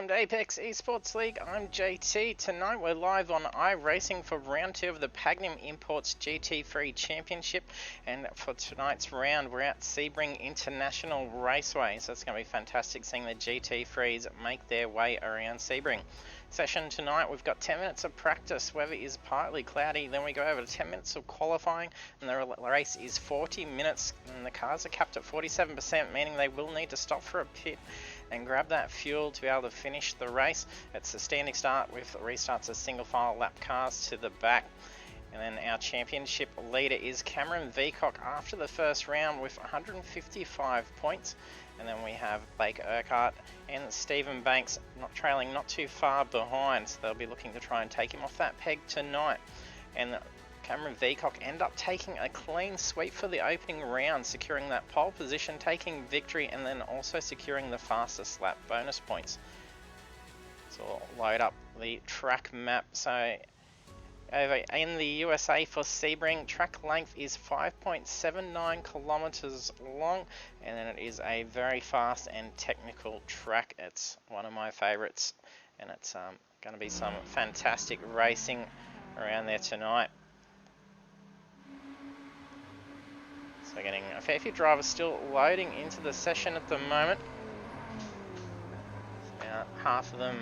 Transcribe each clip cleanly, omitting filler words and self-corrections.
welcome to Apex Esports League. I'm JT. Tonight we're live on iRacing for round 2 of the Pagnian Imports GT3 Championship, and for tonight's round we're at Sebring International Raceway, so it's going to be fantastic seeing the GT3s make their way around Sebring. Session tonight, we've got 10 minutes of practice. Weather is partly cloudy, then we go over to 10 minutes of qualifying, and the race is 40 minutes, and the cars are capped at 47%, meaning they will need to stop for a pit and grab that fuel to be able to finish the race. It's a standing start with restarts of single file lap cars to the back. And then our championship leader is Cameron Veacock after the first round with 155 points. And then we have Blake Urquhart and Stephen Banks trailing not too far behind, so they'll be looking to try and take him off that peg tonight. And Cameron Veacock end up taking a clean sweep for the opening round, securing that pole position, taking victory, and then also securing the fastest lap bonus points. So we'll load up the track map. So over in the USA for Sebring, track length is 5.79 kilometers long, and then it is a very fast and technical track. It's one of my favorites, and it's going to be some fantastic racing around there tonight. So getting a fair few drivers still loading into the session at the moment. Now half of them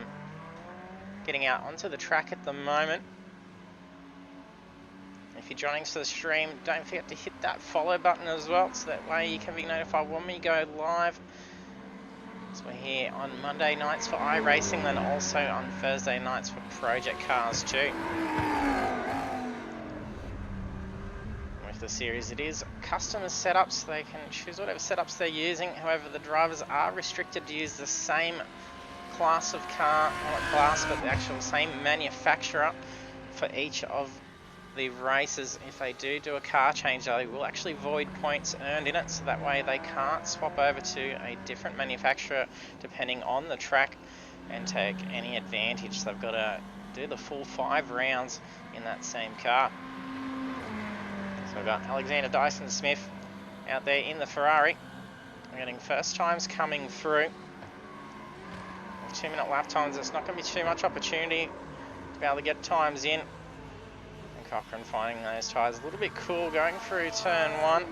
getting out onto the track at the moment. If you're joining us to the stream, don't forget to hit that follow button as well, so that way you can be notified when we go live. So we're here on Monday nights for iRacing, then also on Thursday nights for Project Cars too. With the series, it is customer setups, so they can choose whatever setups they're using. However, the drivers are restricted to use the same class of car, not class, but the actual same manufacturer for each of the races. If they do a car change, they will actually void points earned in it, so that way they can't swap over to a different manufacturer depending on the track and take any advantage. So they've got to do the full 5 rounds in that same car. So we've got Alexander Dyson Smith out there in the Ferrari. We're getting first times coming through. With 2-minute lap times, there's not going to be too much opportunity to be able to get times in. Cochran finding those tyres a little bit cool going through turn 1. And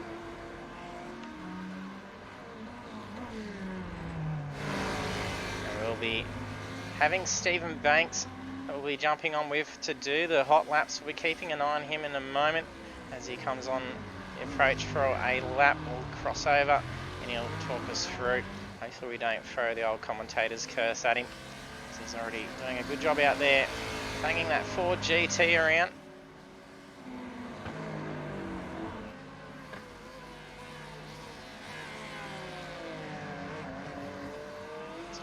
we'll be having Stephen Banks that we'll be jumping on with to do the hot laps. We'll be keeping an eye on him in a moment as he comes on the approach for a lap. We'll cross over and he'll talk us through. Hopefully we don't throw the old commentator's curse at him, as he's already doing a good job out there banging that Ford GT around.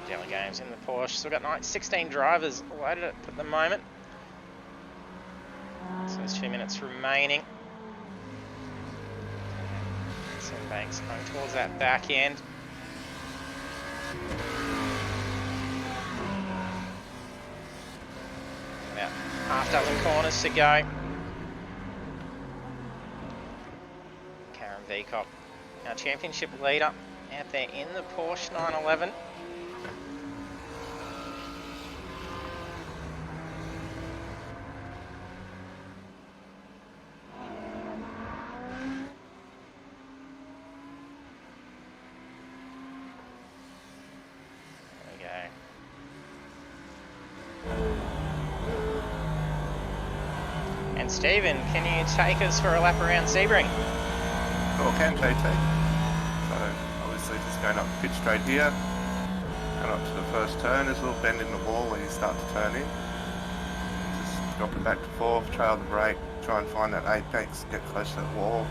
Daily games in the Porsche. So we've got 16 drivers loaded at the moment. So there's 2 minutes remaining. So Banks going towards that back end. About half dozen corners to go. Cameron Veacock, our championship leader, out there in the Porsche 911. Stephen, can you take us for a lap around Sebring? Sure can, JT. So obviously just going up the pitch straight here, and up to the first turn, there's a little bend in the wall where you start to turn in. Just drop it back to 4th, trail the brake, try and find that apex, get close to that wall.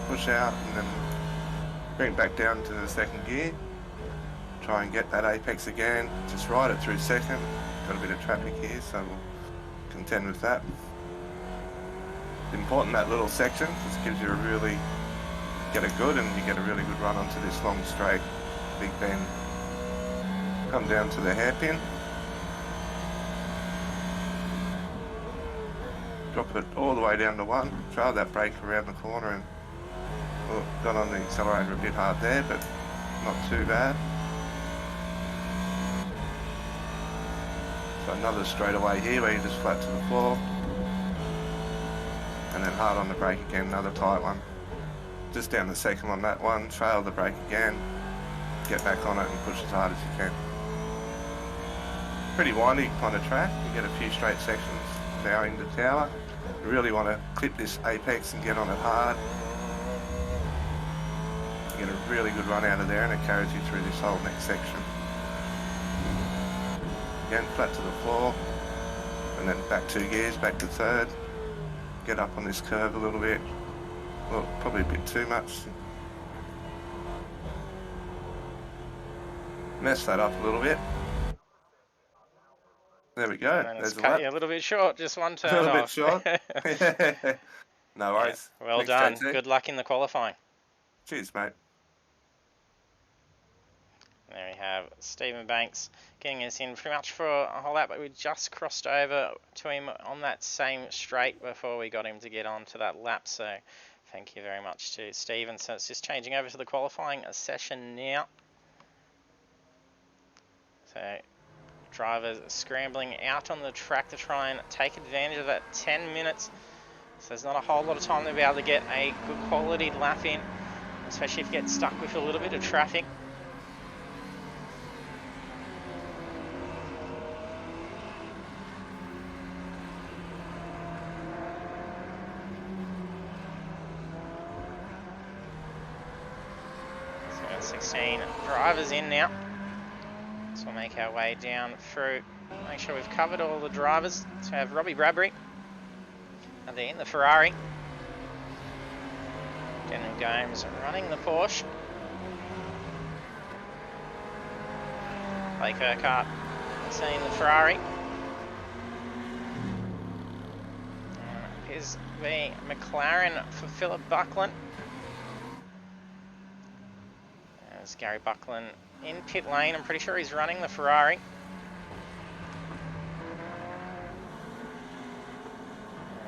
Push out and then bring it back down to the 2nd gear. Try and get that apex again, just ride it through 2nd. Got a bit of traffic here, so we'll contend with that. It's important that little section, because it gives you a really, get it good and you get a really good run onto this long straight, big bend. Come down to the hairpin. Drop it all the way down to 1, trail that brake around the corner and got on the accelerator a bit hard there, but not too bad. So another straightaway here where you just flat to the floor. And then hard on the brake again, another tight one. Just down the second on that one, trail the brake again, get back on it and push as hard as you can. Pretty windy kind of track, you get a few straight sections bowing the tower. You really want to clip this apex and get on it hard. You get a really good run out of there and it carries you through this whole next section. Again, flat to the floor, and then back 2 gears, back to third. Get up on this curve a little bit. Well, probably a bit too much. Mess that up a little bit. There we go. And There's it's a cut lap. you a little bit short, just one A turn little bit off. short. No worries. Yeah, well Thanks, done. JT. Good luck in the qualifying. Cheers, mate. There we have Stephen Banks getting us in pretty much for a whole lap, but we just crossed over to him on that same straight before we got him to get on to that lap. So thank you very much to Stephen. So it's just changing over to the qualifying session now. So drivers scrambling out on the track to try and take advantage of that 10 minutes. So there's not a whole lot of time to be able to get a good quality lap in, especially if you get stuck with a little bit of traffic. So we've got 16 drivers in now. So we'll make our way down through, make sure we've covered all the drivers. So we have Robbie Bradbury, and then the Ferrari. Daniel Gomes running the Porsche. Blake Urquhart seeing the Ferrari. Here's the McLaren for Philip Buckland. There's Gary Buckland in pit lane. I'm pretty sure he's running the Ferrari.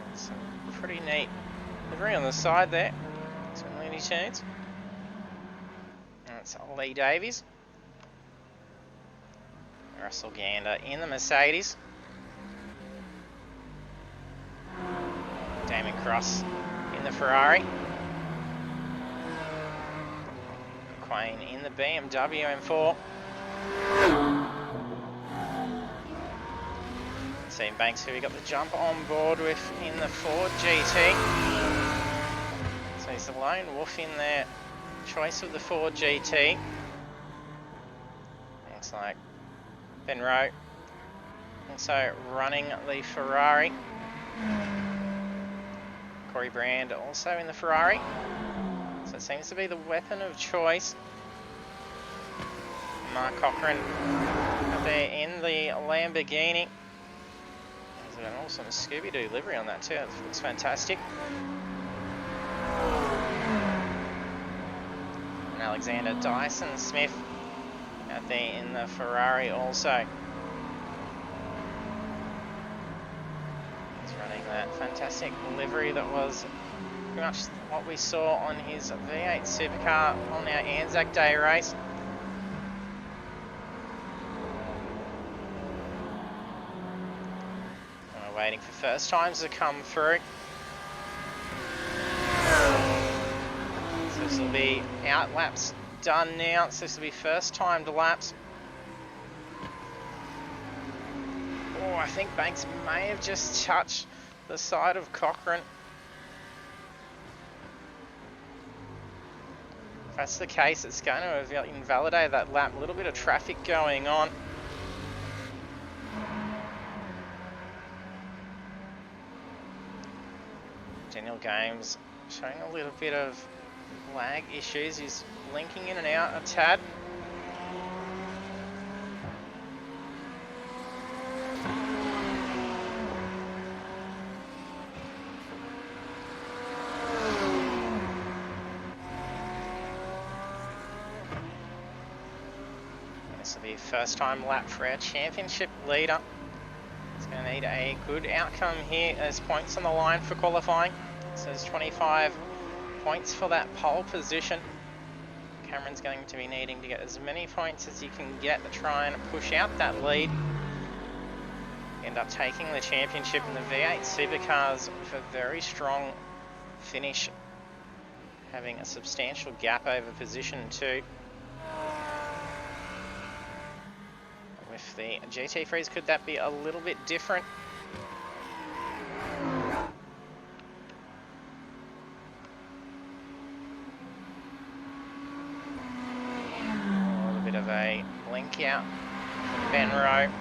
And some pretty neat livery on the side there. Some Looney Tunes. That's Lee Davies. Russell Gander in the Mercedes. Damon Cross in the Ferrari. Quain in the BMW M4. Stephen Banks, who we got the jump on board with in the Ford GT. So he's the lone wolf in their choice of the Ford GT. Looks like Ben Rowe also running the Ferrari. Corey Brand also in the Ferrari. So it seems to be the weapon of choice. Mark Cochran up there in the Lamborghini. There's an awesome Scooby-Doo livery on that too. It looks fantastic. And Alexander Dyson Smith out there in the Ferrari also. He's running that fantastic livery that was pretty much what we saw on his V8 supercar on our Anzac Day race. And we're waiting for first times to come through. So this will be out laps done now, so this will be first timed laps. Oh, I think Banks may have just touched the side of Cochran. If that's the case, it's going to invalidate that lap. A little bit of traffic going on. Daniel Games showing a little bit of lag issues. He's linking in and out a tad. This will be first time lap for our championship leader. He's going to need a good outcome here as points on the line for qualifying. So there's 25 points for that pole position. Cameron's going to be needing to get as many points as he can get to try and push out that lead. end up taking the championship in the V8 Supercars with a very strong finish, having a substantial gap over position 2. With the GT3s, could that be a little bit different? A little bit of a link out from Ben Rowe.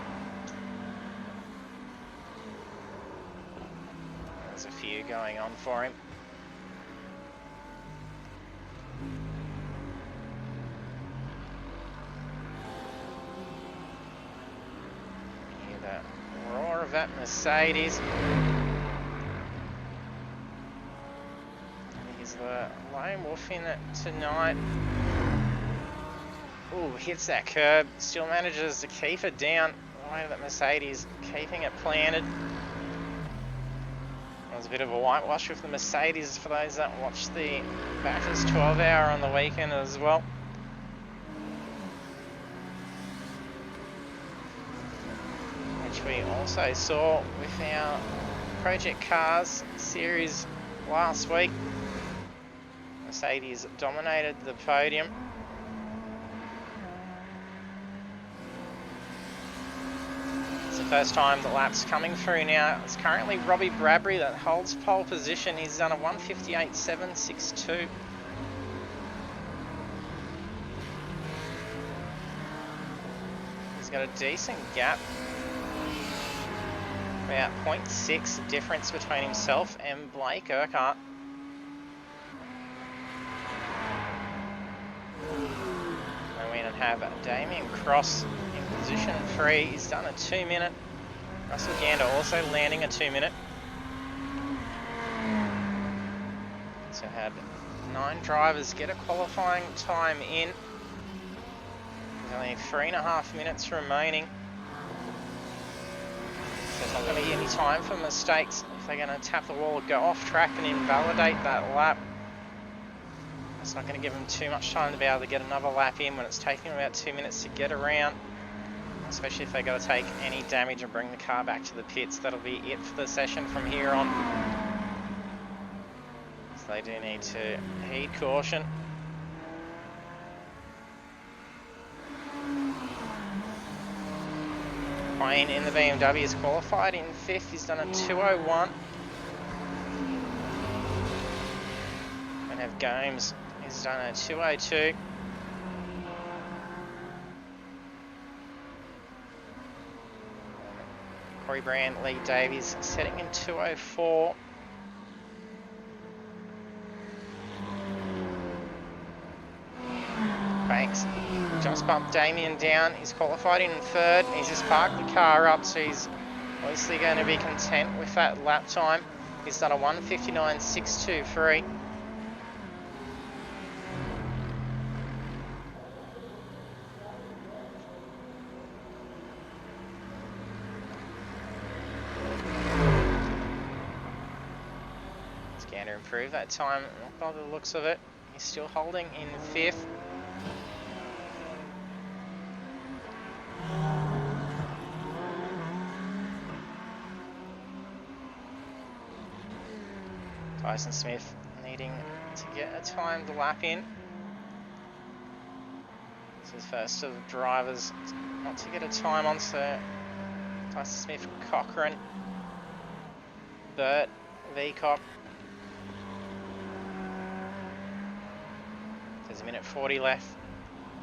There's a few going on for him. Hear the roar of that Mercedes. He's the lone wolf in it tonight. Ooh, hits that curb. Still manages to keep it down. The way that Mercedes keeping it planted. There's a bit of a whitewash with the Mercedes for those that watched the Bathurst 12 hour on the weekend as well. Which we also saw with our Project Cars series last week. Mercedes dominated the podium. First time the lap's coming through now. It's currently Robbie Bradbury that holds pole position. He's done a 1:58.762. He's got a decent gap. About 0.6 difference between himself and Blake Urquhart. And we have Damien Cross in position 3. He's done a 2-minute. Russell Gander also landing a 2-minute. So had 9 drivers get a qualifying time in. There's only 3.5 minutes remaining. So there's not going to be any time for mistakes if they're going to tap the wall or go off track and invalidate that lap. It's not going to give them too much time to be able to get another lap in when it's taking them about 2 minutes to get around. Especially if they've got to take any damage and bring the car back to the pits. That'll be it for the session from here on. So they do need to heed caution. Payne in the BMW is qualified in 5th. He's done a 2:01. And have Gomes. He's done a 2:02. Corey Brand, Lee Davies setting in 2:04. Banks just bumped Damien down. He's qualified in 3rd. He's just parked the car up, so he's obviously going to be content with that lap time. He's done a 1:59.623. Improve that time by the looks of it. He's still holding in 5th. Tyson Smith needing to get a timed lap in. This is first of the drivers not to get a time on, so Tyson Smith, Cochran, Burt, Veacock. There's a minute 40 left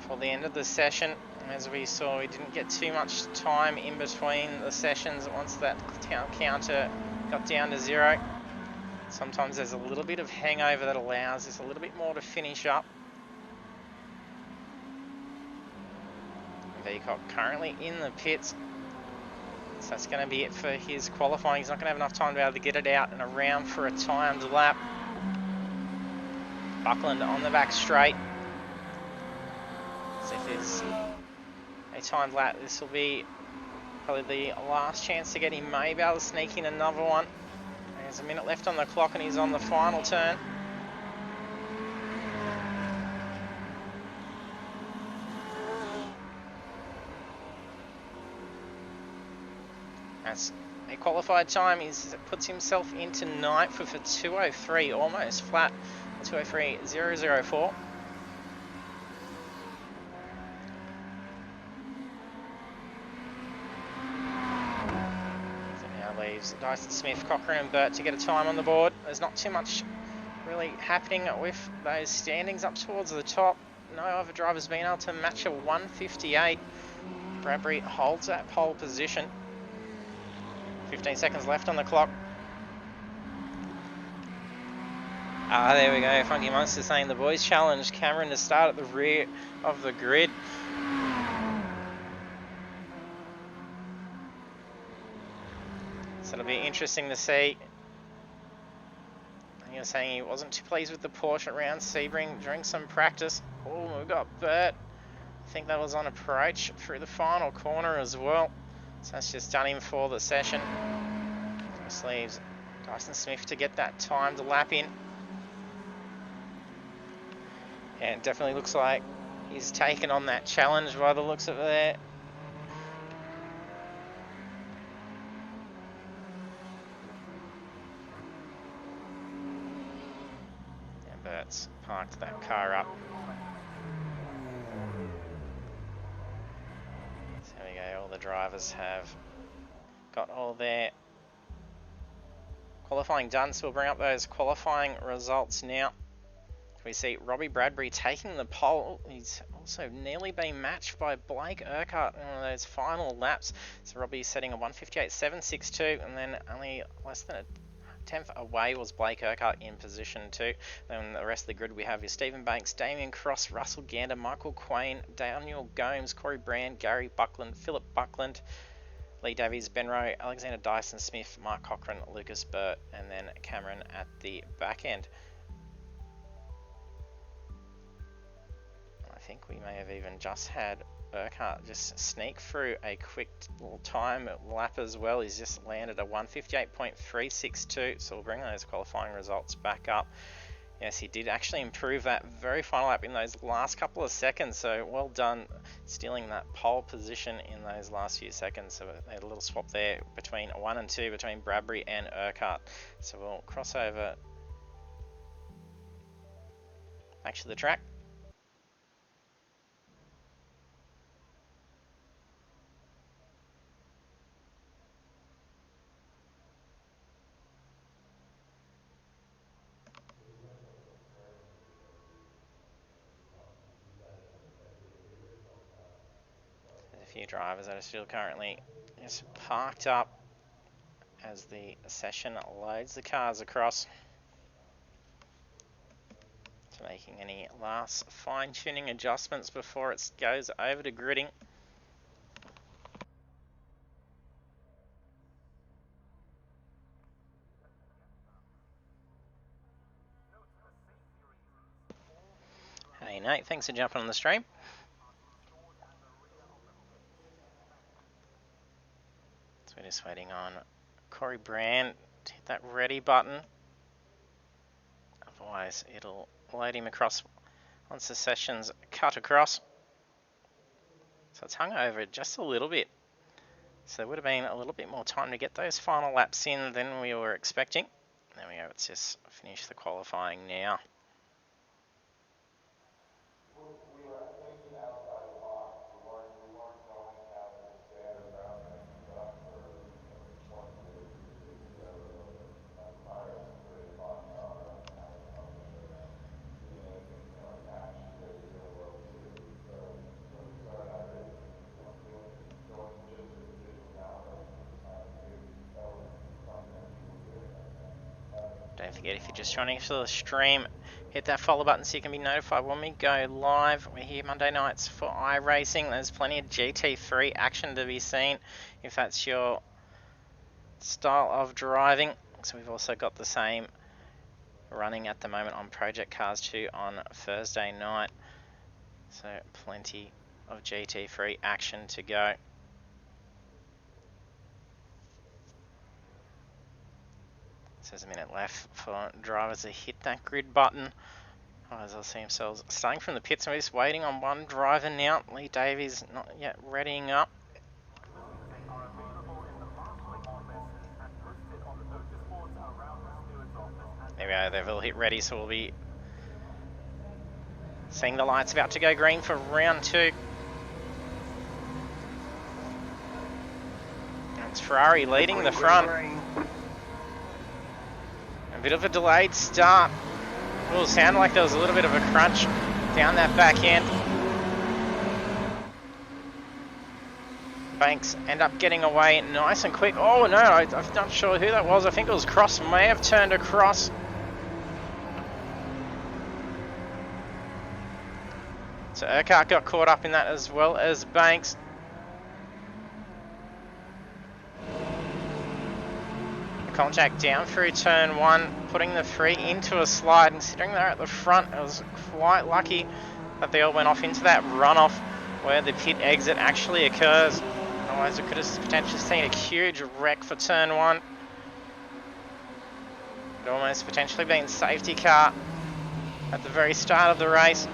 for the end of the session. As we saw, we didn't get too much time in between the sessions once that counter got down to 0. Sometimes there's a little bit of hangover that allows us a little bit more to finish up. Veacock currently in the pits. So that's going to be it for his qualifying. He's not going to have enough time to be able to get it out and around for a timed lap. Buckland on the back straight. So if there's a timed lap, this will be probably the last chance to get him. May be able to sneak in another one. There's a minute left on the clock and he's on the final turn. That's a qualified time. He puts himself into ninth for 2:03, almost flat. 2:03.004. So now leaves Dyson Smith, Cochrane and Burt to get a time on the board. There's not too much really happening with those standings up towards the top. No other drivers being able to match a 1:58. Bradbury holds that pole position. 15 seconds left on the clock. There we go. Funky Monster saying the boys challenge Cameron to start at the rear of the grid. So it'll be interesting to see. He was saying he wasn't too pleased with the Porsche around Sebring during some practice. Oh, we've got Burt. I think that was on approach through the final corner as well. So that's just done him for the session. Just leaves Dyson Smith to get that time to lap in. And it definitely looks like he's taken on that challenge by the looks of it there. And Bert's parked that car up. So there we go, all the drivers have got all their qualifying done, so we'll bring up those qualifying results now. We see Robbie Bradbury taking the pole. He's also nearly been matched by Blake Urquhart in one of those final laps. So Robbie's setting a 1:58.762, and then only less than a tenth away was Blake Urquhart in position 2. Then the rest of the grid we have is Stephen Banks, Damien Cross, Russell Gander, Michael Quain, Daniel Gomes, Corey Brand, Gary Buckland, Philip Buckland, Lee Davies, Ben Rowe, Alexander Dyson Smith, Mark Cochrane, Lucas Burt, and then Cameron at the back end. I think we may have even just had Urquhart just sneak through a quick little time lap as well. He's just landed a 1:58.362, so we'll bring those qualifying results back up. Yes, he did actually improve that very final lap in those last couple of seconds, so well done stealing that pole position in those last few seconds. So they had a little swap there between 1 and 2 between Bradbury and Urquhart. So we'll cross over back to the track. There's a few drivers that are still currently just parked up as the session loads the cars across. So making any last fine-tuning adjustments before it goes over to gridding. Hey Nate, thanks for jumping on the stream. So we're just waiting on Corey Brand to hit that ready button. Otherwise it'll load him across once the session's cut across. So it's hung over just a little bit. So there would have been a little bit more time to get those final laps in than we were expecting. There we go, let's just finish the qualifying now. Don't forget, if you're just joining us for the stream, hit that follow button so you can be notified when we go live. We're here Monday nights for iRacing. There's plenty of GT3 action to be seen if that's your style of driving. So we've also got the same running at the moment on Project Cars 2 on Thursday night. So plenty of GT3 action to go. So there's a minute left for drivers to hit that grid button. Otherwise they'll see themselves starting from the pits. And we're just waiting on one driver now. Lee Davies not yet readying up. they've all hit ready, so we'll be seeing the lights about to go green for round 2. It's Ferrari leading the front. A bit of a delayed start. Will sound like there was a little bit of a crunch down that back end. Banks end up getting away nice and quick. Oh no, I'm not sure who that was. I think it was Cross, may have turned across. So Urquhart got caught up in that as well as Banks. Contact down through turn 1, putting the 3 into a slide. Considering they're at the front, it was quite lucky that they all went off into that runoff where the pit exit actually occurs. Otherwise it could have potentially seen a huge wreck for turn 1. It almost potentially been safety car at the very start of the race.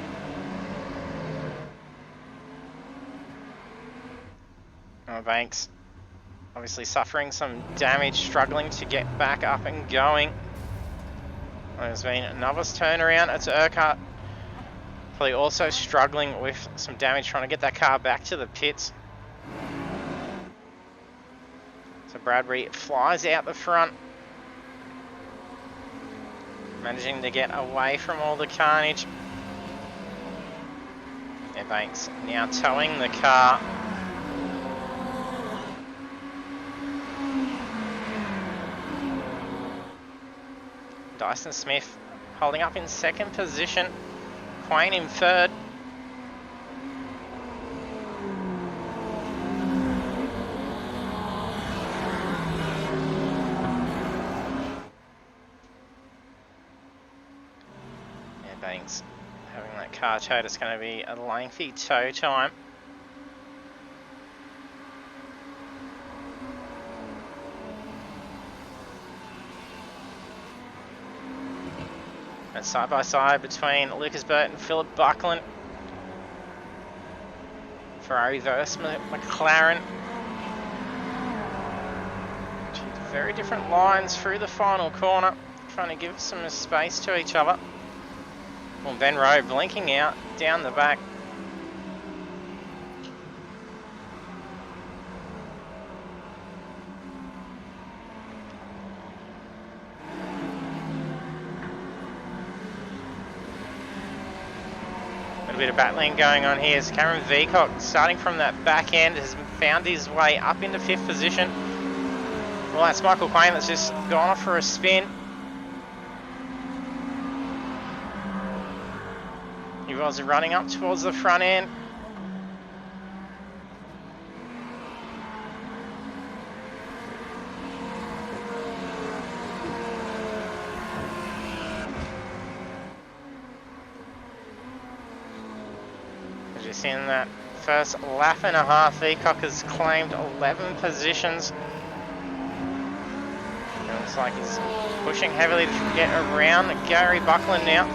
Oh, Banks obviously suffering some damage, struggling to get back up and going. There's been another turnaround. It's Urquhart. Probably also struggling with some damage, trying to get that car back to the pits. So Bradbury flies out the front, managing to get away from all the carnage. Yeah, Banks now towing the car. Dyson Smith holding up in 2nd position. Quain in 3rd. Yeah, Banks having that car towed. It's going to be a lengthy tow time. Side by side between Lucas Burt and Philip Buckland. Ferrari versus McLaren. Two very different lines through the final corner, trying to give some space to each other. Well, Ben Rowe blinking out down the back. A bit of battling going on here. So Cameron Veacock, starting from that back end, has found his way up into 5th position. Well, that's Michael Quain that's just gone off for a spin. He was running up towards the front end. Just in that first lap and a half, Veacock has claimed 11 positions. It looks like he's pushing heavily to get around Gary Buckland now.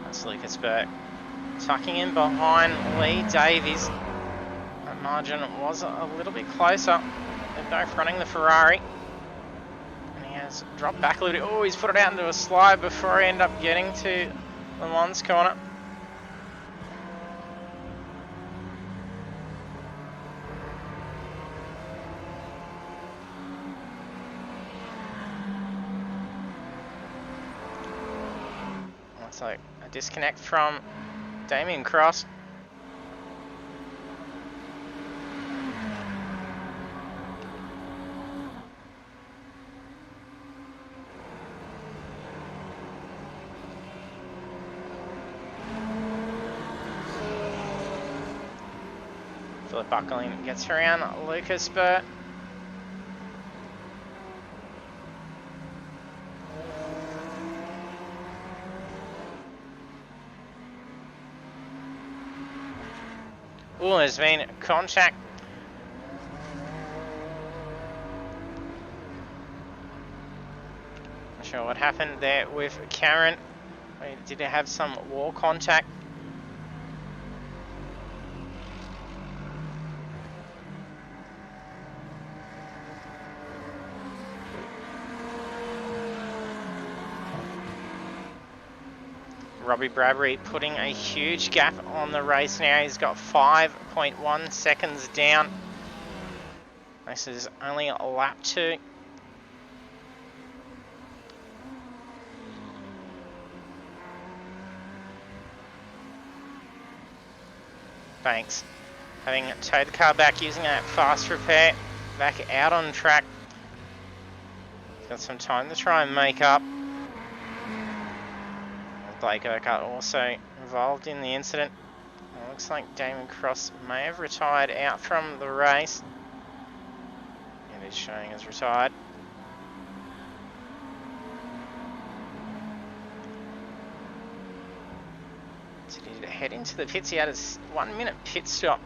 That's Lucas Burt tucking in behind Lee Davies. That margin was a little bit closer. They're both running the Ferrari. And he has dropped back a little bit. Oh, he's put it out into a slide before he ended up getting to Le Mans corner. Looks like a disconnect from Damien Cross. Philip Buckland gets around Lucas Burt. Oh, there's been contact. Not sure what happened there with Cameron. Did it have some wall contact? Robbie Bradbury putting a huge gap on the race now. He's got 5.1 seconds down. This is only a lap 2. Banks having towed the car back using that fast repair. Back out on track. Got some time to try and make up. Blake Urquhart also involved in the incident. It looks like Damon Cross may have retired out from the race. It is showing as retired. So to head into the pits, he had a 1 minute pit stop,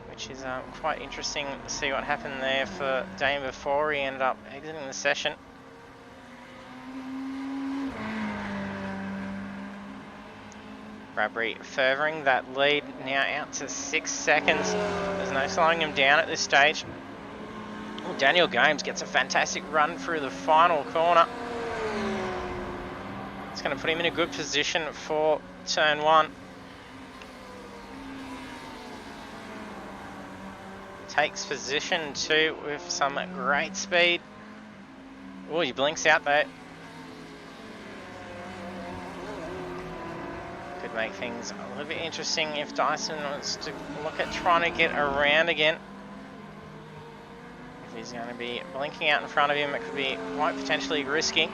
which is quite interesting to see what happened there for Dane before he ended up exiting the session. Bradbury furthering that lead now out to 6 seconds. There's no slowing him down at this stage. Ooh, Daniel Gomes gets a fantastic run through the final corner. It's going to put him in a good position for turn 1. Takes position 2 with some great speed. Oh, he blinks out there. Could make things a little bit interesting if Dyson wants to look at trying to get around again. If he's going to be blinking out in front of him, it could be quite potentially risky.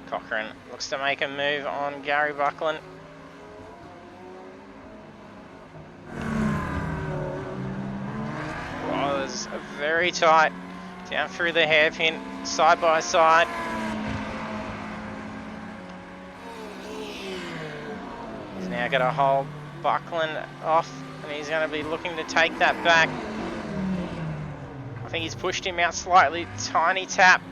Cochrane looks to make a move on Gary Buckland. Oh, it was very tight. Down through the hairpin, side by side. He's now going to hold Buckland off, and he's going to be looking to take that back. I think he's pushed him out slightly, tiny tap.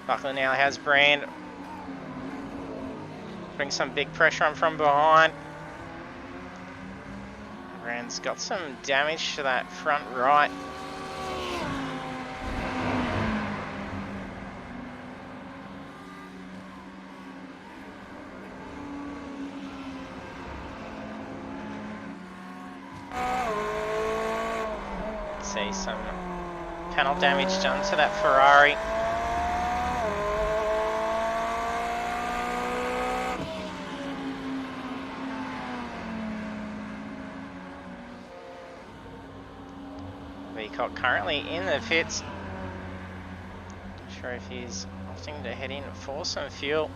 Buckland now has Brand. Putting some big pressure on from behind. Brand's got some damage to that front right. See some panel damage done to that Ferrari. Currently in the pits. Not sure if he's opting to head in for some fuel.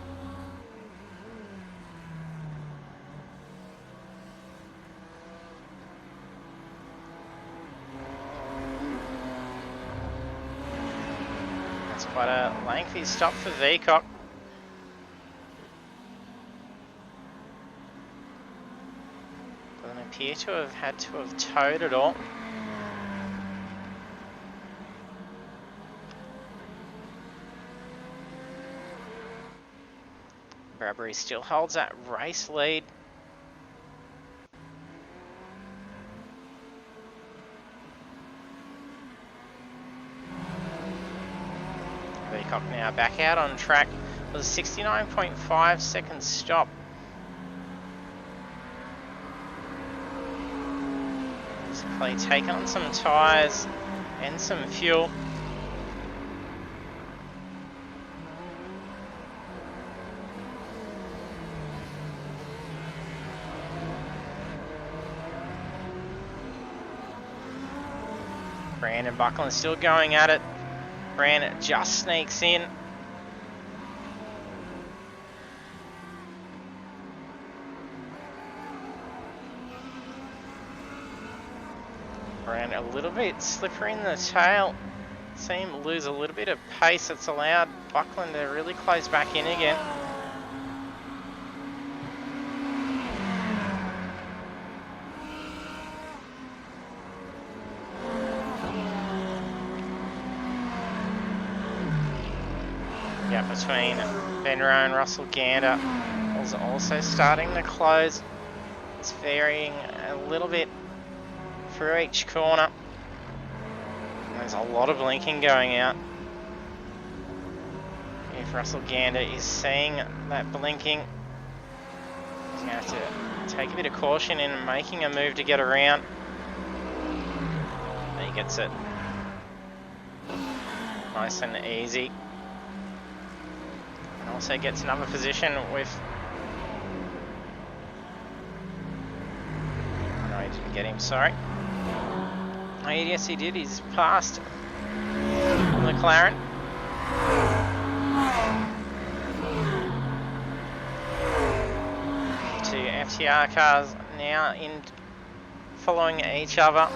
That's quite a lengthy stop for Veacock. Doesn't appear to have had to have towed it all. Bradbury still holds that race lead. Veacock now back out on track with a 69.5 second stop. He's probably taken on some tyres and some fuel. Brand and Buckland still going at it. Brand just sneaks in. Brand a little bit slippery in the tail. See him lose a little bit of pace. It's allowed Buckland to really close back in again. gap between Ben Rowe and Russell Gander was also starting to close. It's varying a little bit through each corner. There's a lot of blinking going out. If Russell Gander is seeing that blinking, he's going to have to take a bit of caution in making a move to get around. He gets it nice and easy. And also gets another position with... No, he didn't get him, sorry. Oh, yes, he did. He's passed McLaren. Two FTR cars now in following each other.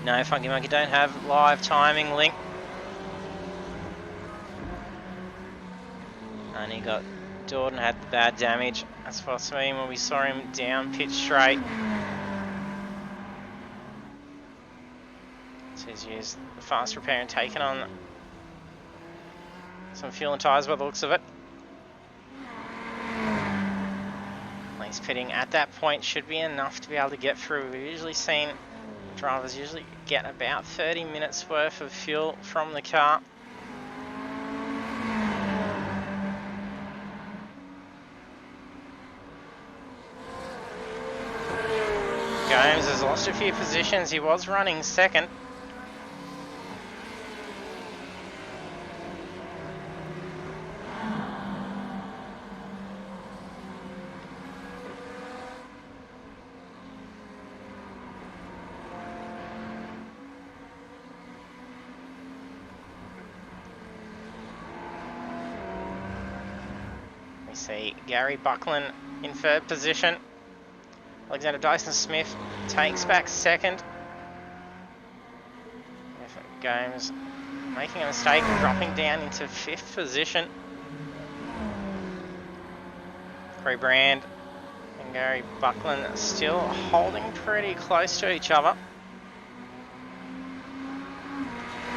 No, Funky Monkey don't have live timing link. And he got... Jordan had the bad damage. That's what I mean when we saw him down pit straight. So he's used the fast repair and taken on some fuel and tyres by the looks of it. He's pitting at that point should be enough to be able to get through. We've usually seen drivers usually get about 30 minutes worth of fuel from the car. Gomes has lost a few positions. He was running second. We see Gary Buckland in third position. Alexander Dyson-Smith takes back second. Gomes making a mistake, dropping down into fifth position. Corey Brand and Gary Buckland still holding pretty close to each other.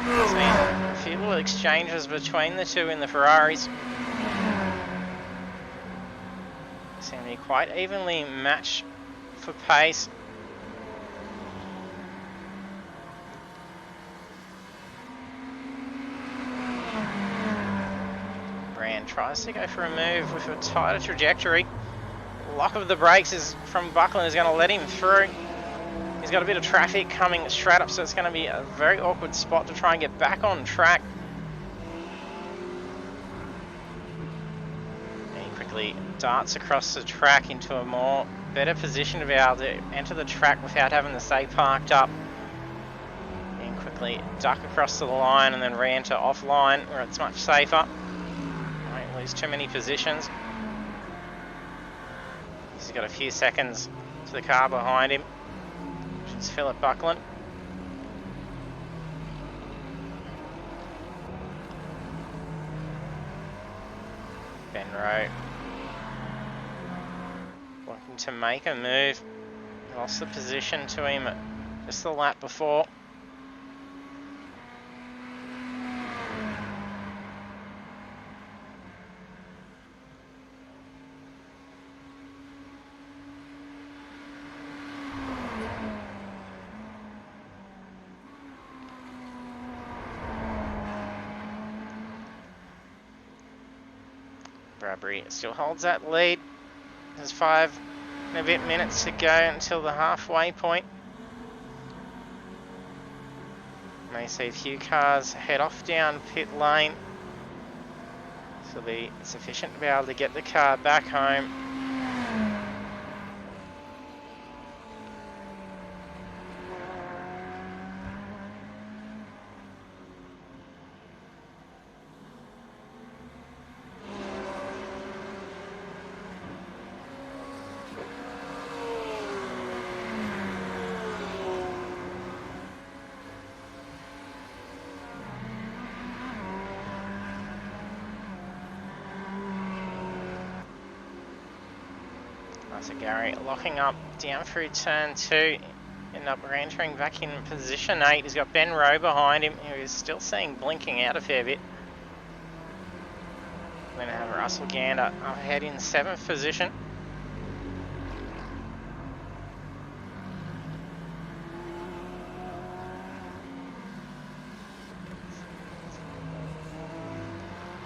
There's been a few little exchanges between the two in the Ferraris. Seem to be quite evenly matched for pace. Brand tries to go for a move with a tighter trajectory. Lock of the brakes is from Buckland is going to let him through. He's got a bit of traffic coming straight up, so it's going to be a very awkward spot to try and get back on track. And he quickly darts across the track into a more better position to be able to enter the track without having to stay parked up. And quickly duck across the line and then re-enter offline where it's much safer. Won't lose too many positions. He's got a few seconds to the car behind him, which is Philip Buckland. Ben Rowe looking to make a move. Lost the position to him just the lap before. Bradbury still holds that lead. There's 5 and a bit minutes to go until the halfway point. May see a few cars head off down pit lane. This will be sufficient to be able to get the car back home. So Gary locking up down through turn 2 end up re-entering back in position 8. He's got Ben Rowe behind him, who is still seeing blinking out a fair bit. We're going to have Russell Gander ahead in 7th position.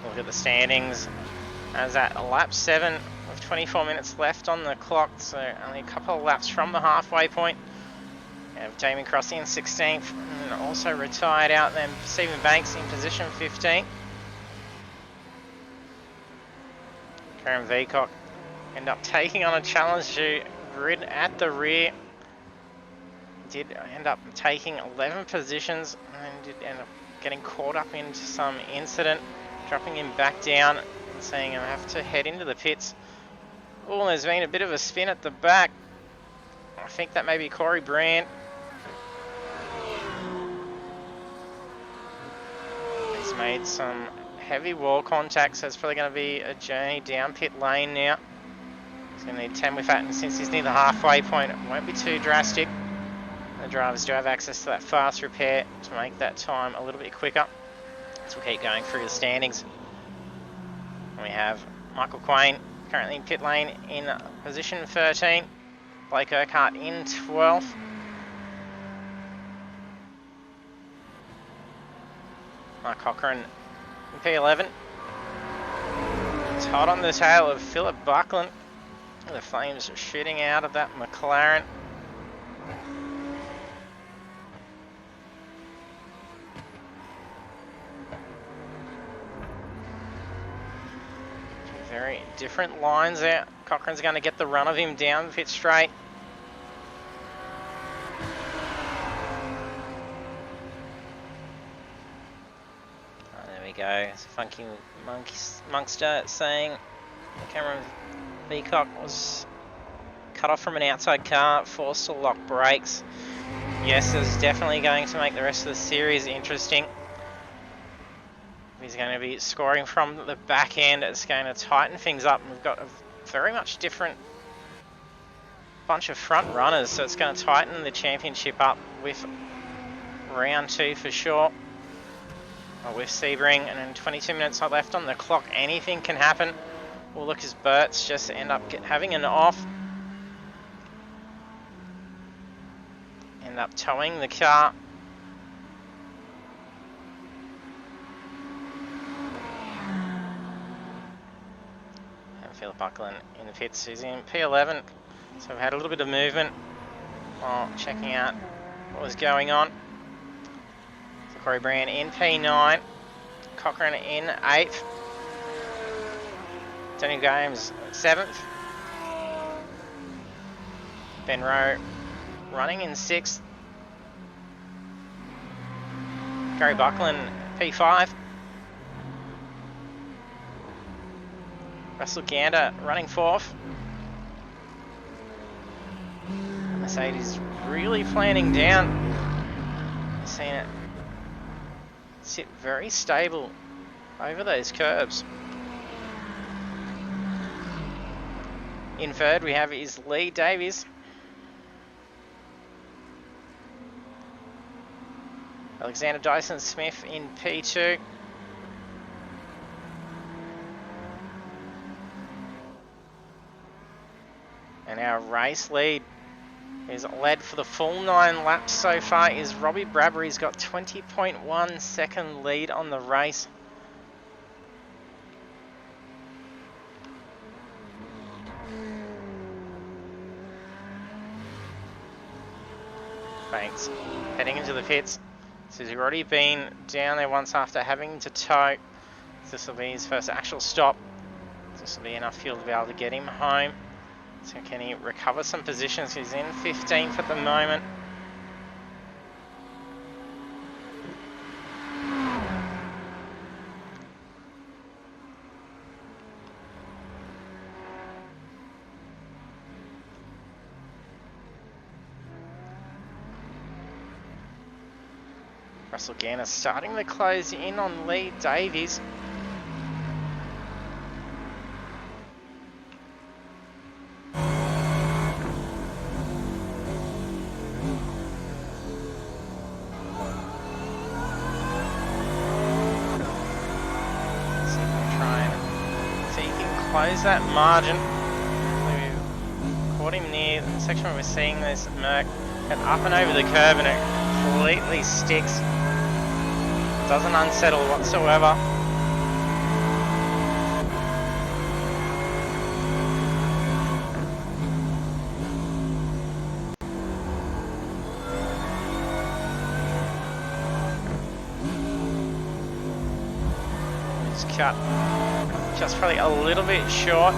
Look at the standings as at lap 7 with 24 minutes left on the clock, so only a couple of laps from the halfway point. We have Damien Crossy in 16th, and also retired out then Stephen Banks in position 15. Karen Veacock end up taking on a challenge to grid at the rear. Did end up taking 11 positions and did end up getting caught up into some incident, dropping him back down and saying I have to head into the pits. Oh, there's been a bit of a spin at the back. I think that may be Corey Brand. He's made some heavy wall contact, so it's probably going to be a journey down pit lane now. He's going to need 10 with that, and since he's near the halfway point, it won't be too drastic. The drivers do have access to that fast repair to make that time a little bit quicker. So we'll keep going through the standings. And we have Michael Quain currently in pit lane in position 13. Blake Urquhart in 12th. Mark Cochran in P11. It's hot on the tail of Philip Buckland. The flames shooting out of that McLaren. Very different lines there. Cochran's going to get the run of him down pit straight. Oh, there we go. It's a funky monkster saying Cameron Veacock was cut off from an outside car, forced to lock brakes. Yes, this is definitely going to make the rest of the series interesting. He's going to be scoring from the back end. It's going to tighten things up. We've got a very much different bunch of front runners, so it's going to tighten the championship up with round 2 for sure. With Sebring, and then 22 minutes left on the clock. Anything can happen. Well, Lucas Burt's just end up having an off. End up towing the car. Philip Buckland in the pits. He's in P11, so we've had a little bit of movement while checking out what was going on. So Corey Brand in P9, Cochran in 8th, Daniel Games 7th, Ben Rowe running in 6th, Gary Buckland P5, Russell Gander running 4th. Mercedes really planning down. Seen it sit very stable over those curbs. In 3rd we have is Lee Davies. Alexander Dyson Smith in P2. And our race lead is led for the full 9 laps so far is Robbie Bradbury's got 20.1 second lead on the race. Banks heading into the pits. So he's already been down there once after having to tow. This will be his first actual stop. This will be enough fuel to be able to get him home. So can he recover some positions? He's in 15th at the moment. Russell Gander starting to close in on Lee Davies. close that margin. We've caught him near the section where we're seeing this Merc get up and over the curb, and it completely sticks. Doesn't unsettle whatsoever. It's cut just probably a little bit short.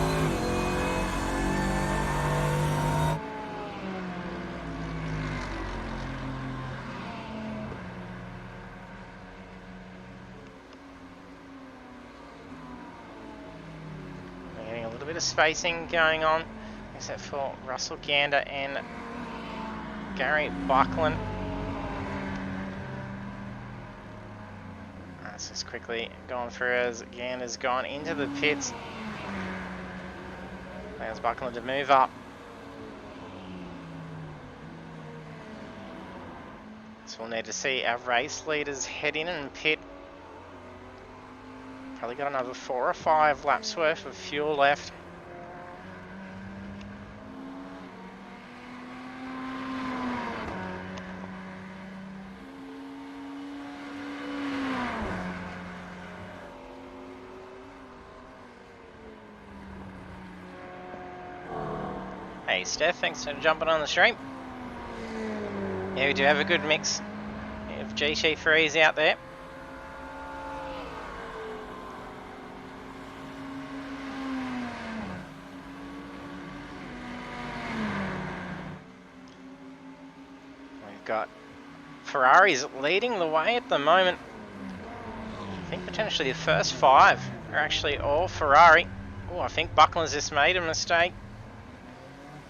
Bit of spacing going on, except for Russell Gander and Gary Buckland. That's just quickly gone through as Gander's gone into the pits. Allows Buckland to move up. So we'll need to see our race leaders head in and pit. Probably got another 4 or 5 laps worth of fuel left. Hey Steph, thanks for jumping on the stream. Yeah, we do have a good mix of GT3s out there. Got Ferraris leading the way at the moment. I think potentially the first 5 are actually all Ferrari. Oh, I think Buckland's just made a mistake.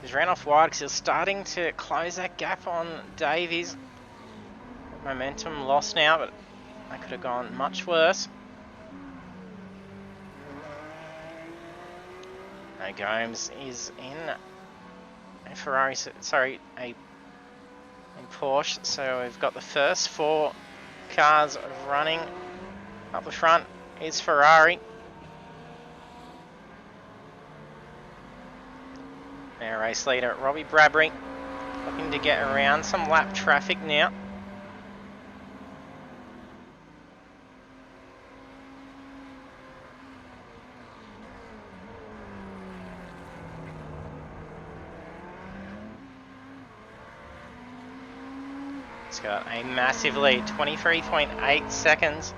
He's ran off wide because he's starting to close that gap on Davies. Momentum lost now, but that could have gone much worse. No, Gomes is in a Ferrari, sorry, in Porsche, so we've got the first 4 cars running. Up the front is Ferrari. Our race leader Robbie Bradbury looking to get around some lap traffic now. It's got a massive lead, 23.8 seconds.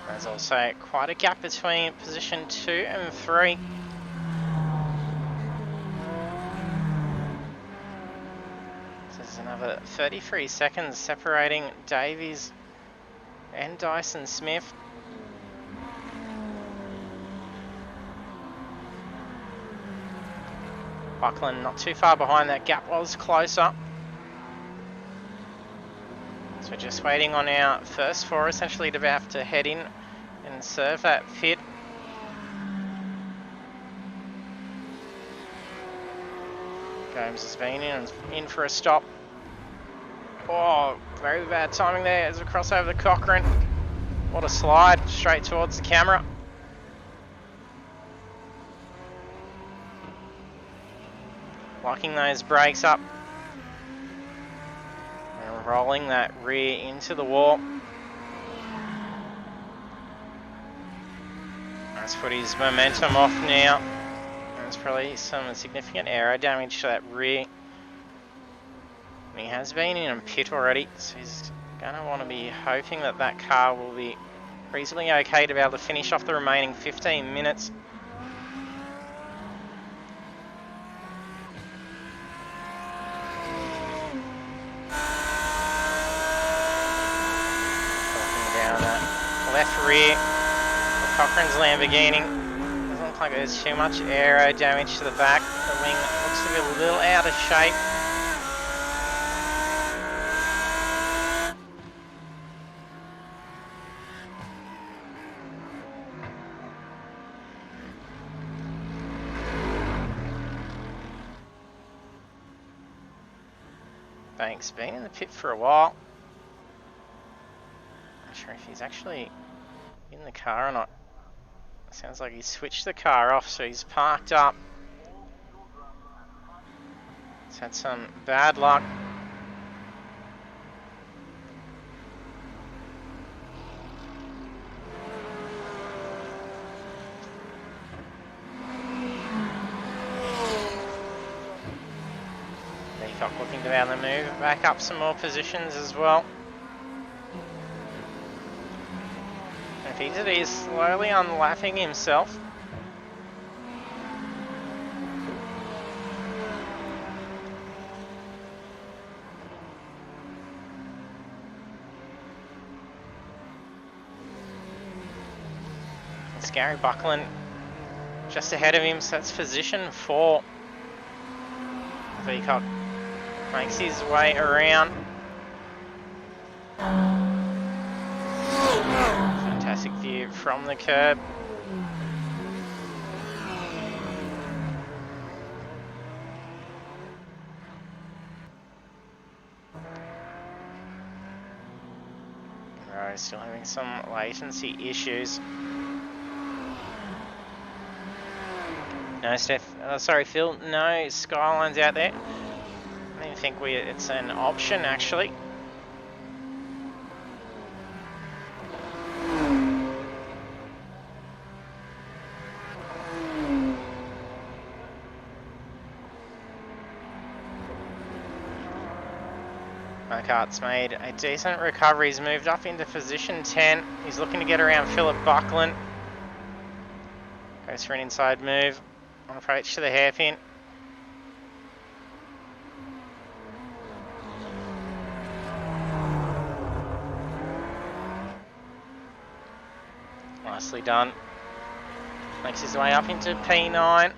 There's also quite a gap between position 2 and 3. So there's another 33 seconds separating Davies and Dyson Smith. Buckland not too far behind, that gap was closer. So we're just waiting on our first 4 essentially to have to head in and serve that pit. Gomes has been in for a stop. Oh, very bad timing there as we cross over the Cochrane. What a slide, straight towards the camera. Locking those brakes up. And rolling that rear into the wall. Let's put his momentum off now. There's probably some significant aero damage to that rear. He has been in a pit already, so he's going to want to be hoping that that car will be reasonably okay to be able to finish off the remaining 15 minutes. Left rear of Cochrane's Lamborghini. Doesn't look like there's too much aero damage to the back. The wing looks to be a little out of shape. Banks been in the pit for a while. sure if he's actually in the car or not. Sounds like he's switched the car off, so he's parked up. He's had some bad luck. Peacock looking to be able to move back up some more positions as well. If he did, he's slowly unlapping himself. It's Gary Buckland just ahead of him, so that's position 4. Peacock makes his way around. Fantastic view from the curb. Rose still having some latency issues. No, Phil, no Skylines out there. I don't think it's an option actually. Marquardt's made a decent recovery. He's moved up into position 10. He's looking to get around Philip Buckland. Goes for an inside move on approach to the hairpin. Nicely done. Makes his way up into P9.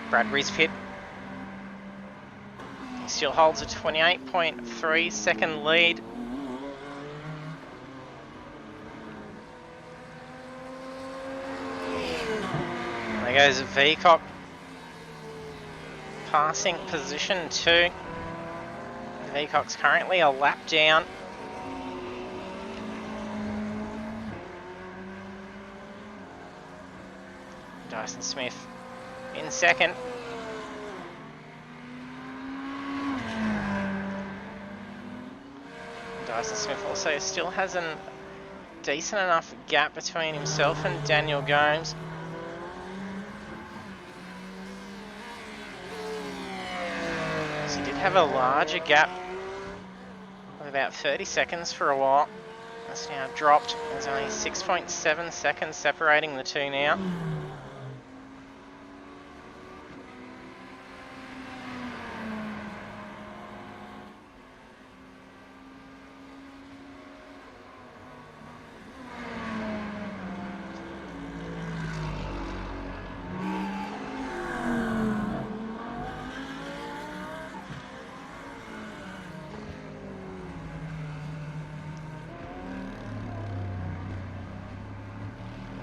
Bradbury's pit. He still holds a 28.3 second lead. There goes Peacock passing position 2. Peacock's currently a lap down. Dyson Smith in second. Dyson Smith also still has a decent enough gap between himself and Daniel Gomes. So he did have a larger gap of about 30 seconds for a while. That's now dropped. There's only 6.7 seconds separating the two now.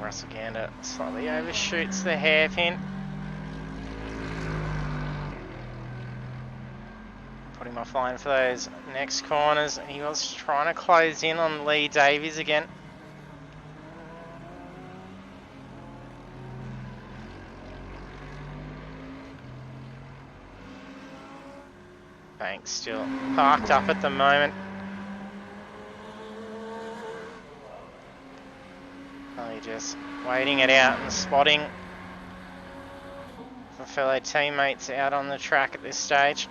Russell Gander slightly overshoots the hairpin. Put him offline for those next corners. He was trying to close in on Lee Davies again. Banks still parked up at the moment. Just waiting it out and spotting for fellow teammates out on the track at this stage.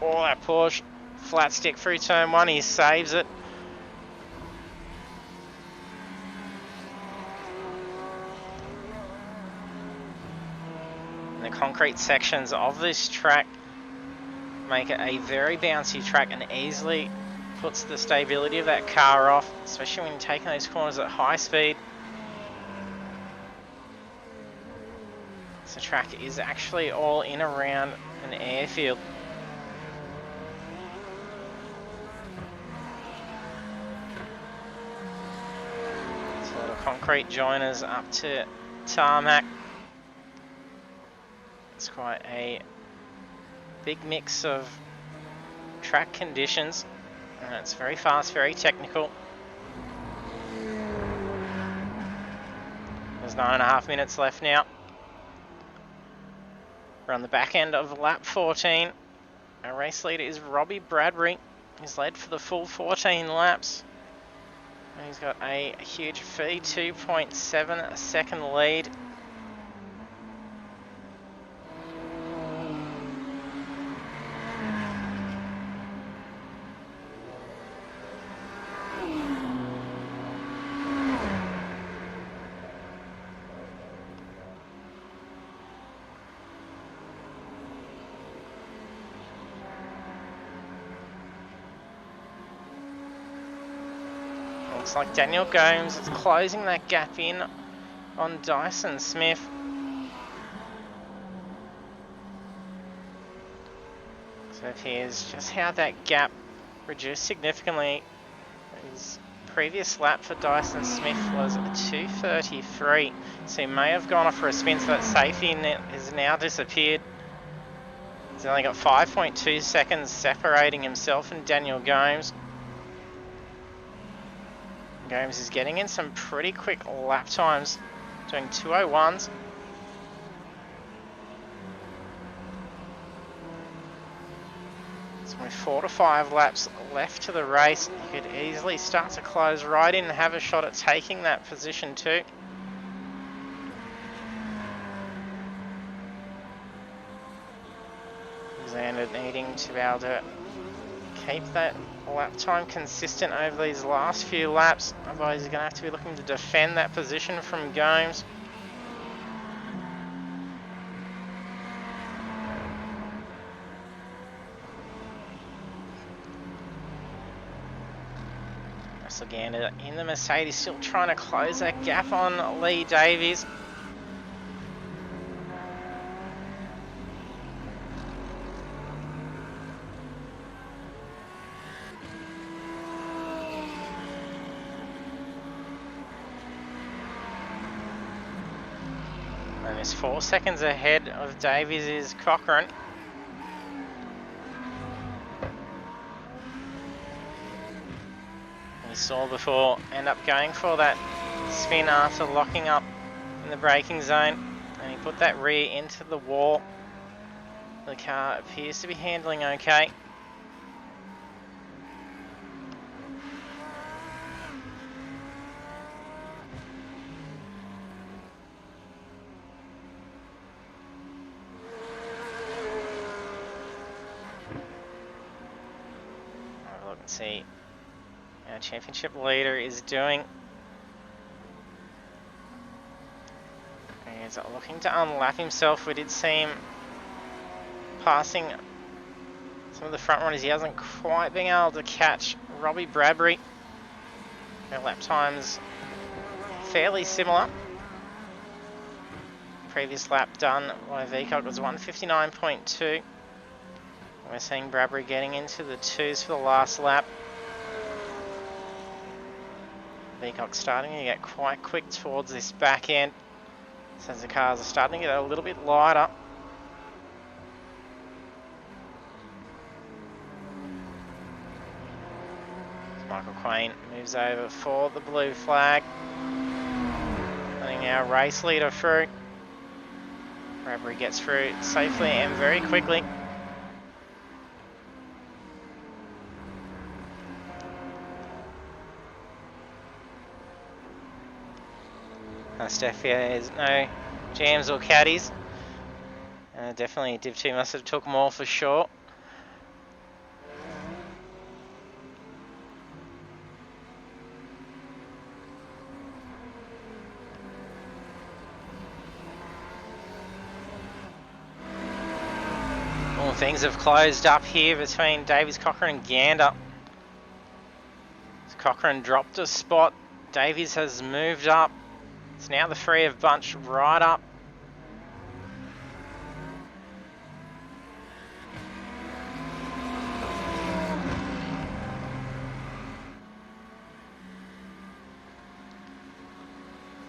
Oh, that Porsche flat stick through turn 1, he saves it. And the concrete sections of this track make it a very bouncy track and easily puts the stability of that car off, especially when you're taking those corners at high speed. So the track is actually all in around an airfield. There's a lot of concrete joiners up to tarmac. It's quite a big mix of track conditions, and it's very fast, very technical. There's 9.5 minutes left now. We're on the back end of lap 14. Our race leader is Robbie Bradbury. He's led for the full 14 laps. And he's got a huge 32.7 second lead. Looks like Daniel Gomes is closing that gap in on Dyson Smith. So here's just how that gap reduced significantly. His previous lap for Dyson Smith was 2:33, so he may have gone off for a spin, so that safety net has now disappeared. He's only got 5.2 seconds separating himself and Daniel Gomes. Gomes is getting in some pretty quick lap times, doing 2:01s. So with 4 to 5 laps left to the race, he could easily start to close right in and have a shot at taking that position too. Xander needing to be able to keep that lap time consistent over these last few laps, otherwise he's going to have to be looking to defend that position from Gomes. Russell Gander in the Mercedes, still trying to close that gap on Lee Davies. And is 4 seconds ahead of Davies is Cochrane. We saw before end up going for that spin after locking up in the braking zone, and he put that rear into the wall. The car appears to be handling okay. See our championship leader is doing. He's looking to unlap himself. We did see him passing some of the front runners. He hasn't quite been able to catch Robbie Bradbury. Their lap times fairly similar. Previous lap done by Vicock was 1:59.2. We're seeing Bradbury getting into the 2s for the last lap. Vicock starting to get quite quick towards this back end, since the cars are starting to get a little bit lighter. Michael Quain moves over for the blue flag, letting our race leader through. Bradbury gets through safely and very quickly. Steph here is no jams or caddies. Definitely Div 2 must have took more for sure. All things have closed up here between Davies, Cochrane and Gander. Cochrane dropped a spot. Davies has moved up. It's now the three have bunched right up.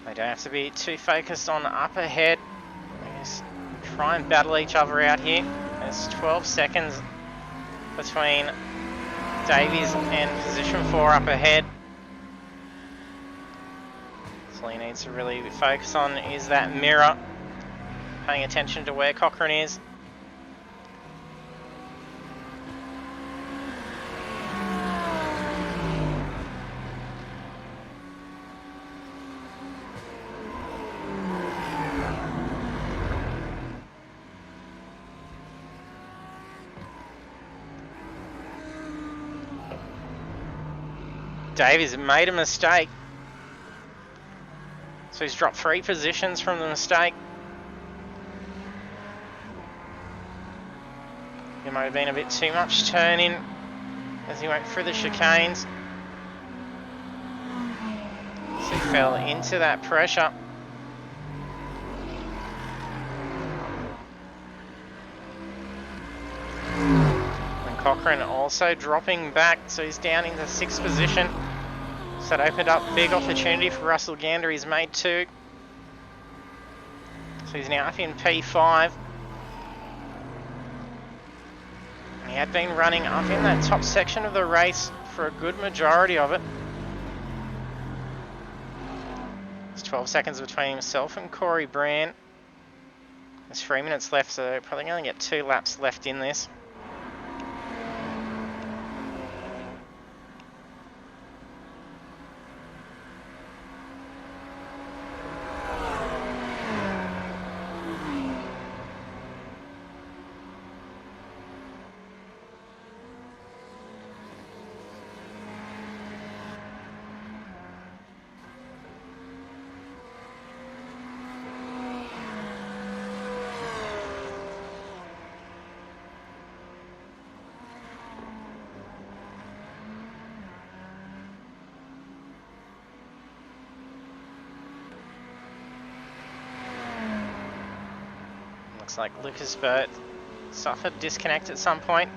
They don't have to be too focused on up ahead. Just try and battle each other out here. There's 12 seconds between Davies and position 4 up ahead. So all he needs to really focus on is that mirror, paying attention to where Cochrane is. Davies made a mistake, so he's dropped 3 positions from the mistake. There might have been a bit too much turn in as he went through the chicanes, so he fell into that pressure. And Cochrane also dropping back, so he's down into 6th position. So that opened up big opportunity for Russell Gander. He's made 2. So he's now up in P5. And he had been running up in that top section of the race for a good majority of it. There's 12 seconds between himself and Corey Brand. There's 3 minutes left, so probably going to get 2 laps left in this. Looks like Lucas Burt suffered disconnect at some point.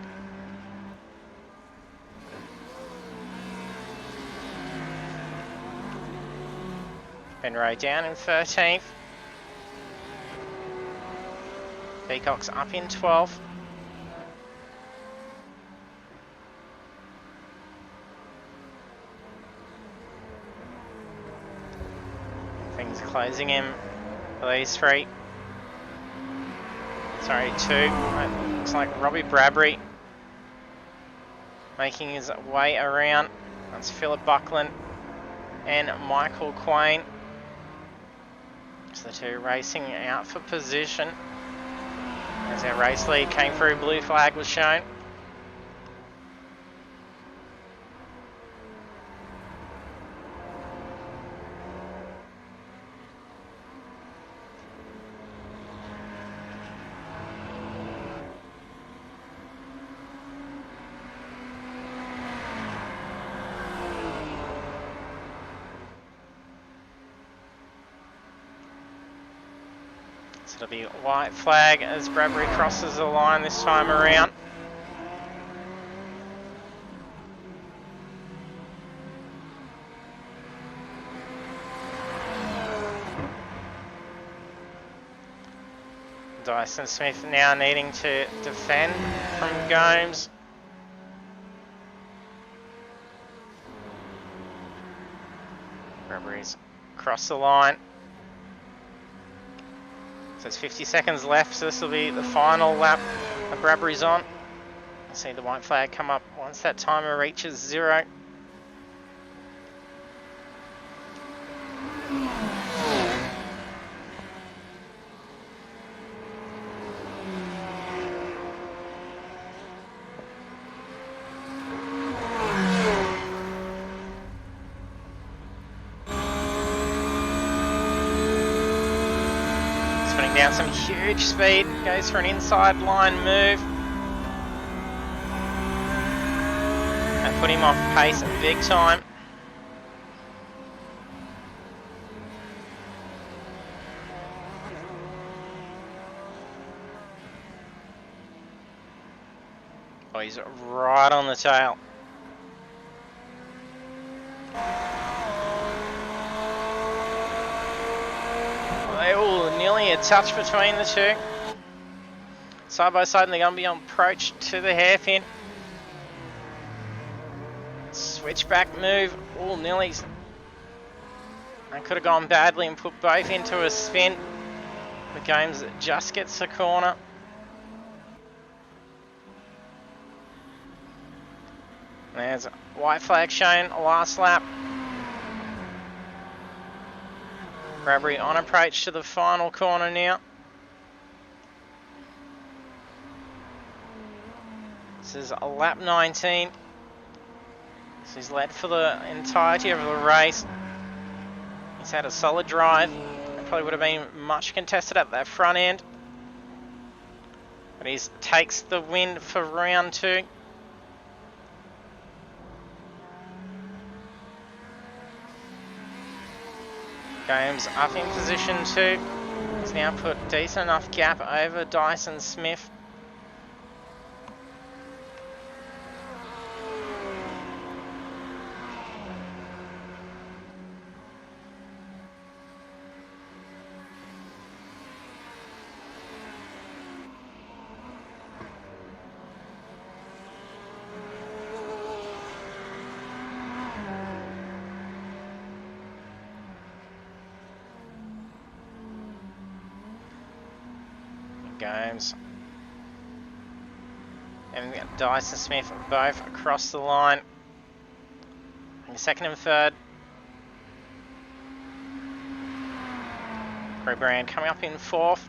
Benroe down in 13th. Peacock's up in 12th. Things closing in for these 3. Sorry, 2. Looks like Robbie Bradbury making his way around. That's Philip Buckland and Michael Quain. So the 2 racing out for position. As our race lead came through, blue flag was shown. So it'll be white flag as Bradbury crosses the line this time around. Dyson Smith now needing to defend from Gomes. Bradbury's across the line. So there's 50 seconds left, so this will be the final lap that Bradbury's on. You'll see the white flag come up once that timer reaches 0. Down some huge speed, goes for an inside line move and put him off pace big time. Oh, he's right on the tail. Oh, nearly a touch between the 2. Side by side, and they're going to be on approach to the hairpin. Switchback move. Oh, nearly. That could have gone badly and put both into a spin. The Games just gets the corner. There's a white flag shown, last lap. Bradbury on approach to the final corner now. This is a lap 19. So he's led for the entirety of the race. He's had a solid drive. It probably would have been much contested at that front end. But he takes the win for round 2. Games up in position 2. He's now put decent enough gap over Dyson Smith. Games and we got Dyson Smith both across the line. And second and third. Brand coming up in fourth.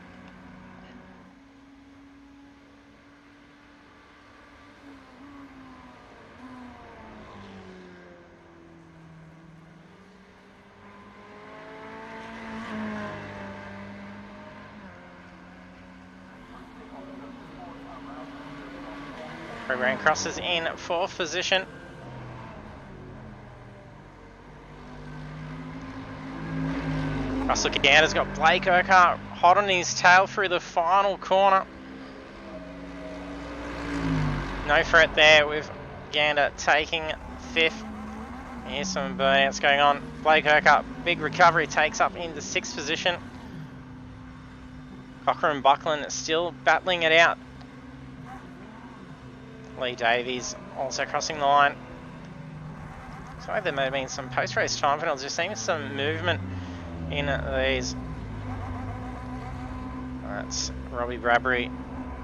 Brand crosses in fourth position. Russell Gander's got Blake Urquhart hot on his tail through the final corner. No threat there with Gander taking fifth. Here's some burnouts going on. Blake Urquhart, big recovery, takes up into sixth position. Cochrane and Buckland still battling it out. Lee Davies also crossing the line. So there may have been some post-race time penalties. Just seeing some movement in these. That's Robbie Bradbury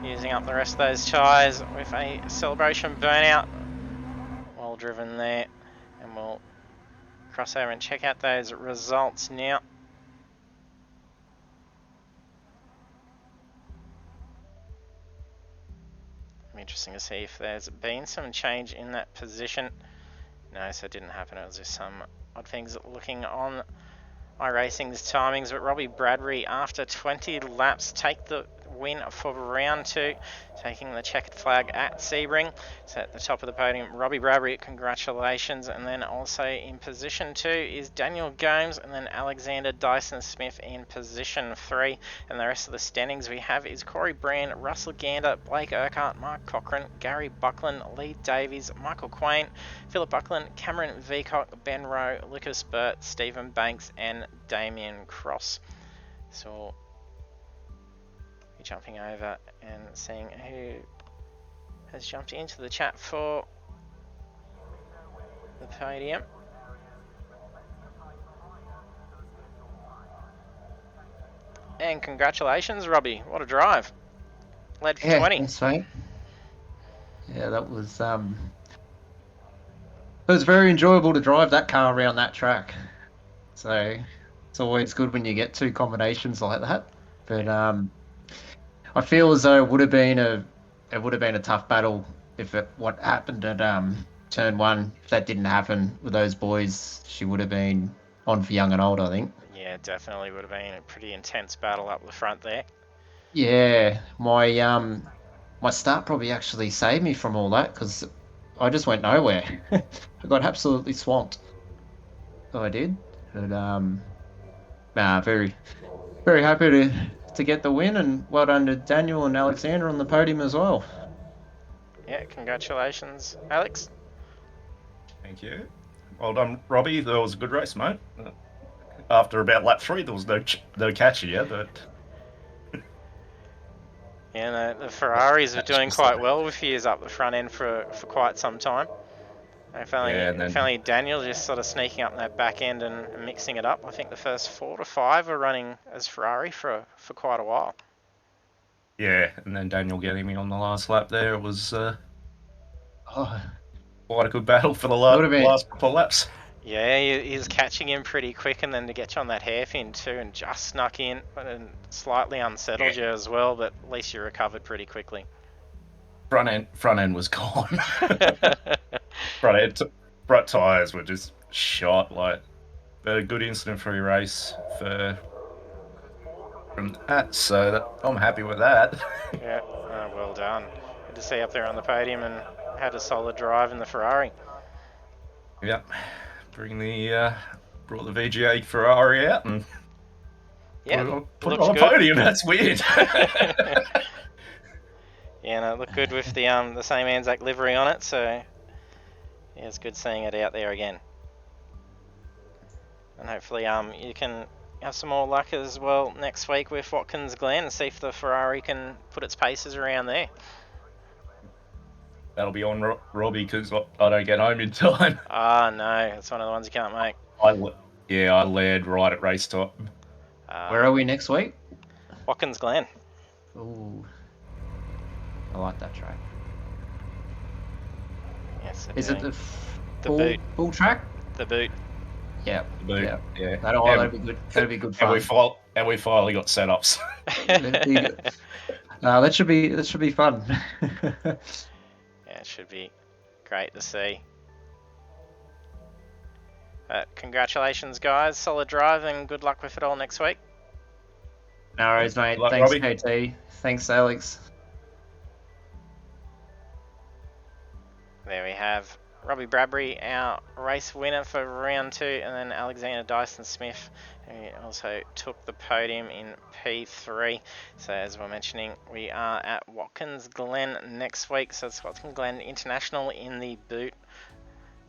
using up the rest of those tyres with a celebration burnout. Well driven there. And we'll cross over and check out those results now. Interesting to see if there's been some change in that position. No, so it didn't happen. It was just some odd things looking on iRacing's timings. But Robbie Bradbury, after 20 laps, take the win for round 2, taking the checkered flag at Sebring. So at the top of the podium, Robbie Bradbury, congratulations. And then also in position 2 is Daniel Gomes, and then Alexander Dyson Smith in position 3. And the rest of the standings we have is Corey Brand, Russell Gander, Blake Urquhart, Mark Cochrane, Gary Buckland, Lee Davies, Michael Quain, Philip Buckland, Cameron Veacock, Ben Rowe, Lucas Burt, Stephen Banks, and Damien Cross. So jumping over and seeing who has jumped into the chat for the podium. And congratulations, Robbie. What a drive. Led for 20. Thanks, mate. Yeah, that was it was very enjoyable to drive that car around that track. So it's always good when you get two combinations like that. But I feel as though it would have been a tough battle if what happened at turn 1. If that didn't happen with those boys, she would have been on for young and old, I think. Yeah, definitely would have been a pretty intense battle up the front there. Yeah, my start probably actually saved me from all that because I just went nowhere. I got absolutely swamped. So I did. But very, very happy to get the win, and well done to Daniel and Alexander on the podium as well. Yeah, congratulations, Alex. Thank you. Well done, Robbie. That was a good race, mate. After about lap 3, there was no catch here, but Yeah, the Ferraris are doing quite well with years up the front end for quite some time. If only, Yeah, and then- if only Daniel just sort of sneaking up that back end and mixing it up. I think the first 4 to 5 are running as Ferrari for quite a while. Yeah, and then Daniel getting me on the last lap there was Oh, quite a good battle for the Would've been- last couple of laps. Yeah, he's catching him pretty quick, and then to get you on that hairpin too, and just snuck in, and slightly unsettled you as well. But at least you recovered pretty quickly. Front end was gone. Front tyres were just shot. Like, a good incident-free race from that, so I'm happy with that. Yeah, well done. Good to see you up there on the podium and had a solid drive in the Ferrari. Yep, brought the VGA Ferrari out and Yeah, put it looks on the good. podium. That's weird. Yeah, no, it looked good with the same Anzac livery on it, so yeah, it's good seeing it out there again. And hopefully you can have some more luck as well next week with Watkins Glen and see if the Ferrari can put its paces around there. That'll be on Robbie because I don't get home in time. Ah, no, it's one of the ones you can't make. I led right at race time. where are we next week? Watkins Glen. Ooh, I like that track. Yes, Is it the boot? full track? The boot. Yeah. Yeah. That'll be good. That'll be good And fun. we finally got setups. That should be fun. Yeah, it should be great to see. Congratulations, guys. Solid drive and good luck with it all next week. No worries, mate. Good luck, Thanks, Robbie. KT. Thanks, Alex. There we have Robbie Bradbury, our race winner for round 2, and then Alexander Dyson Smith, who also took the podium in P3. So as we're mentioning, we are at Watkins Glen next week. So it's Watkins Glen International in the boot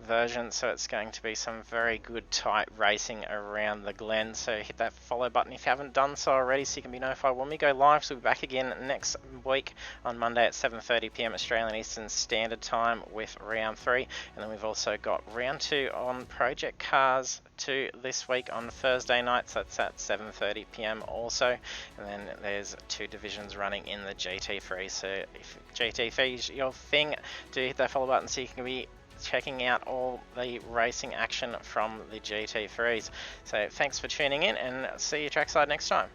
version, so it's going to be some very good tight racing around the Glen. So hit that follow button if you haven't done so already, so you can be notified when we go live. So we'll be back again next week on Monday at 7:30 PM Australian Eastern Standard Time with round 3, and then we've also got round 2 on Project Cars 2 this week on Thursday night, so that's at 7:30 PM also. And then there's 2 divisions running in the GT3, so if GT3 is your thing, do hit that follow button so you can be checking out all the racing action from the GT3s. So thanks for tuning in, and see you trackside next time.